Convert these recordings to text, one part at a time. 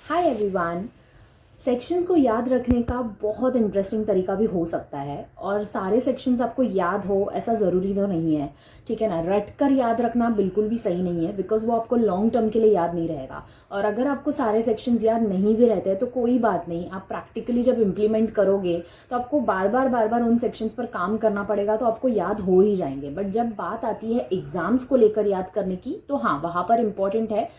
Hi everyone. Sections को याद रखने का बहुत इंटरेस्टिंग तरीका भी हो सकता है और सारे सेक्शंस आपको याद हो ऐसा ज़रूरी तो नहीं है। ठीक है ना, रट कर याद रखना बिल्कुल भी सही नहीं है बिकॉज वो आपको लॉन्ग टर्म के लिए याद नहीं रहेगा। और अगर आपको सारे सेक्शंस याद नहीं भी रहते हैं तो कोई बात नहीं, आप प्रैक्टिकली जब इम्प्लीमेंट करोगे तो आपको बार बार उन सेक्शंस पर काम करना पड़ेगा, तो आपको याद हो ही जाएंगे। बट जब बात आती है एग्जाम्स को लेकर याद करने की तो हाँ, वहाँ पर इम्पॉर्टेंट है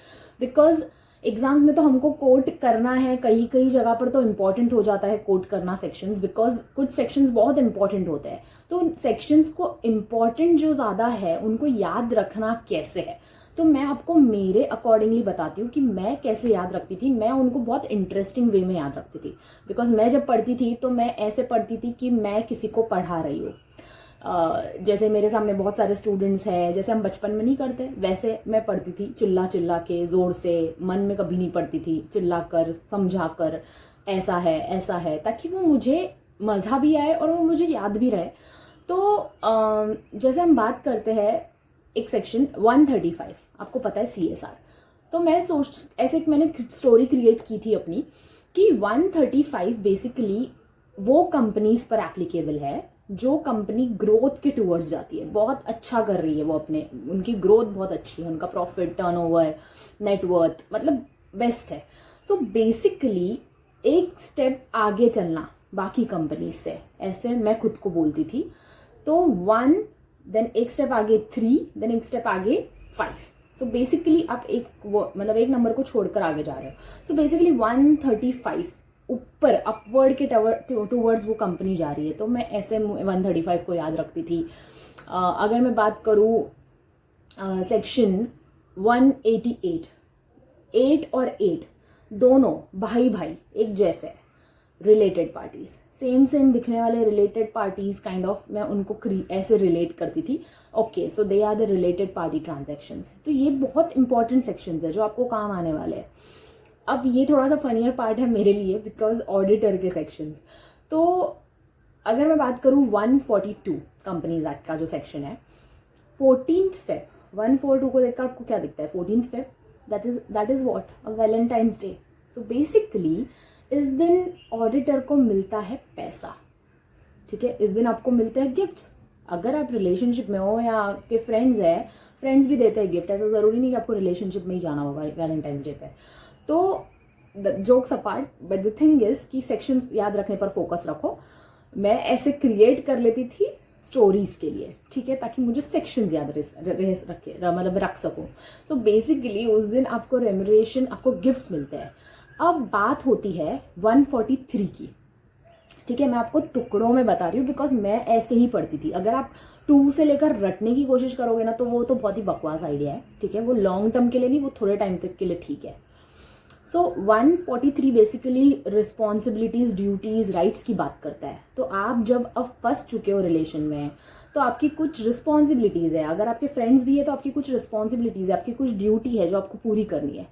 बिकॉज एग्जाम्स में तो हमको कोट करना है, कई कई जगह पर तो इम्पॉर्टेंट हो जाता है कोट करना सेक्शंस, बिकॉज कुछ सेक्शंस बहुत इंपॉर्टेंट होते हैं। तो सेक्शंस को इम्पॉर्टेंट जो ज़्यादा है उनको याद रखना कैसे है, तो मैं आपको मेरे अकॉर्डिंगली बताती हूँ कि मैं कैसे याद रखती थी। मैं उनको बहुत इंटरेस्टिंग वे में याद रखती थी बिकॉज मैं जब पढ़ती थी तो मैं ऐसे पढ़ती थी कि मैं किसी को पढ़ा रही हूँ। जैसे मेरे सामने बहुत सारे स्टूडेंट्स हैं, जैसे हम बचपन में नहीं करते वैसे मैं पढ़ती थी, चिल्ला चिल्ला के ज़ोर से, मन में कभी नहीं पढ़ती थी, चिल्ला कर समझा कर ऐसा है ताकि वो मुझे मज़ा भी आए और वो मुझे याद भी रहे। तो जैसे हम बात करते हैं एक सेक्शन 135, आपको पता है CSR। तो मैं ऐसे एक मैंने स्टोरी क्रिएट की थी अपनी कि 135 बेसिकली वो कंपनीज पर एप्लीकेबल है जो कंपनी ग्रोथ के टूवर्ड्स जाती है, बहुत अच्छा कर रही है वो, अपने उनकी ग्रोथ बहुत अच्छी है, उनका प्रॉफिट, टर्नओवर, नेटवर्थ मतलब बेस्ट है। सो बेसिकली एक स्टेप आगे चलना बाकी कंपनीज से, ऐसे मैं खुद को बोलती थी। तो 1, देन एक स्टेप आगे 3, देन एक स्टेप आगे 5। सो बेसिकली आप मतलब एक नंबर को छोड़कर आगे जा रहे हो। सो बेसिकली 135 ऊपर अपवर्ड के टूवर्ड्स वो कंपनी जा रही है, तो मैं ऐसे 135 को याद रखती थी। अगर मैं बात करूँ सेक्शन 188, 8 और 8 दोनों भाई भाई एक जैसे, रिलेटेड पार्टीज, सेम दिखने वाले रिलेटेड पार्टीज काइंड ऑफ, मैं उनको ऐसे रिलेट करती थी। Okay, so they are the related party transactions. तो ये बहुत इंपॉर्टेंट सेक्शंस है जो आपको काम आने वाले हैं। अब ये थोड़ा सा फनियर पार्ट है मेरे लिए बिकॉज ऑडिटर के सेक्शंस। तो अगर मैं बात करूँ 142 कंपनीज एक्ट का जो सेक्शन है, 14th Feb 142 को देखकर आपको क्या दिखता है? 14th Feb, that is what, a Valentine's day. So basically इस दिन ऑडिटर को मिलता है पैसा। ठीक है, इस दिन आपको मिलते हैं गिफ्ट्स। अगर आप रिलेशनशिप में हो या आपके फ्रेंड्स है, फ्रेंड्स भी देते हैं गिफ्ट, ऐसा ज़रूरी नहीं कि आपको रिलेशनशिप में ही जाना होगा वैलेंटाइंस डे पे। तो jokes apart, but the thing is कि सेक्शंस याद रखने पर फोकस रखो। मैं ऐसे क्रिएट कर लेती थी स्टोरीज के लिए, ठीक है, ताकि मुझे सेक्शंस याद मतलब रख सकूं। सो बेसिकली उस दिन आपको रेमरेशन, आपको गिफ्ट्स मिलते हैं। अब बात होती है 143 की। ठीक है, मैं आपको टुकड़ों में बता रही हूँ बिकॉज मैं ऐसे ही पढ़ती थी। अगर आप 2 से लेकर रटने की कोशिश करोगे ना तो वो तो बहुत ही बकवास आइडिया है। ठीक है, वो लॉन्ग टर्म के लिए नहीं, वो थोड़े टाइम तक के लिए ठीक है। सो 143 बेसिकली रिस्पॉन्सिबिलिटीज, ड्यूटीज, राइट्स की बात करता है। तो आप जब अब फंस चुके हो रिलेशन में तो आपकी कुछ रिस्पॉन्सिबिलिटीज है। अगर आपके फ्रेंड्स भी है तो आपकी कुछ रिस्पॉन्सिबिलिटीज है, आपकी कुछ ड्यूटी है जो आपको पूरी करनी है।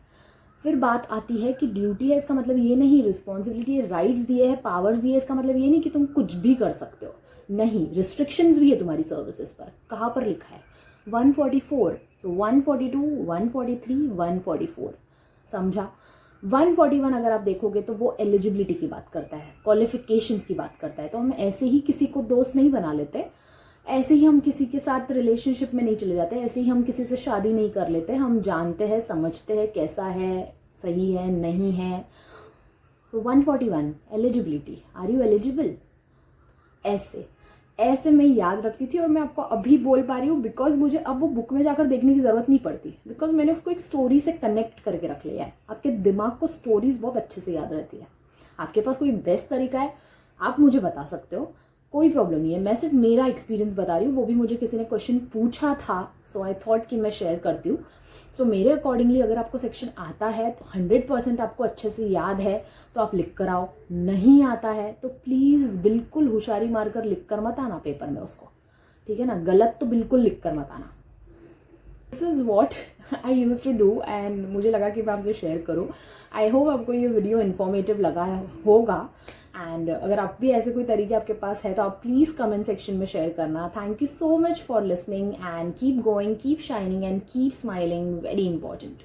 फिर बात आती है कि ड्यूटी है, इसका मतलब ये नहीं, रिस्पॉन्सिबिलिटी है, राइट्स दिए हैं, पावर्स दिए, इसका मतलब ये नहीं कि तुम कुछ भी कर सकते हो। नहीं, रिस्ट्रिक्शंस भी है तुम्हारी सर्विसेज पर। कहाँ पर लिखा है? 144। सो 142, 143, 144, समझा? 141 अगर आप देखोगे तो वो एलिजिबिलिटी की बात करता है, क्वालिफिकेशंस की बात करता है। तो हम ऐसे ही किसी को दोस्त नहीं बना लेते, ऐसे ही हम किसी के साथ रिलेशनशिप में नहीं चले जाते, ऐसे ही हम किसी से शादी नहीं कर लेते। हम जानते हैं, समझते हैं कैसा है, सही है, नहीं है। सो 141 एलिजिबिलिटी, आर यू एलिजिबल? ऐसे ऐसे मैं याद रखती थी और मैं आपको अभी बोल पा रही हूँ बिकॉज मुझे अब वो बुक में जाकर देखने की ज़रूरत नहीं पड़ती, बिकॉज मैंने उसको एक स्टोरी से कनेक्ट करके रख लिया है। आपके दिमाग को स्टोरीज बहुत अच्छे से याद रहती है। आपके पास कोई बेस्ट तरीका है, आप मुझे बता सकते हो, कोई प्रॉब्लम नहीं है। मैं सिर्फ मेरा एक्सपीरियंस बता रही हूँ, वो भी मुझे किसी ने क्वेश्चन पूछा था, सो आई थॉट कि मैं शेयर करती हूँ। सो मेरे अकॉर्डिंगली अगर आपको सेक्शन आता है तो 100% आपको अच्छे से याद है तो आप लिख कर आओ, नहीं आता है तो प्लीज़ बिल्कुल होशियारी मारकर लिख कर मत आना पेपर में उसको। ठीक है ना, गलत तो बिल्कुल लिख कर मत आना। This is what I use to do and मुझे लगा कि मैं आपसे शेयर करूँ। आई होप आपको ये वीडियो इन्फॉर्मेटिव लगा होगा। एंड अगर आप भी ऐसे कोई तरीके आपके पास है तो आप प्लीज़ कमेंट सेक्शन में शेयर करना। Thank you so much for listening and keep going, keep shining and keep smiling, very important.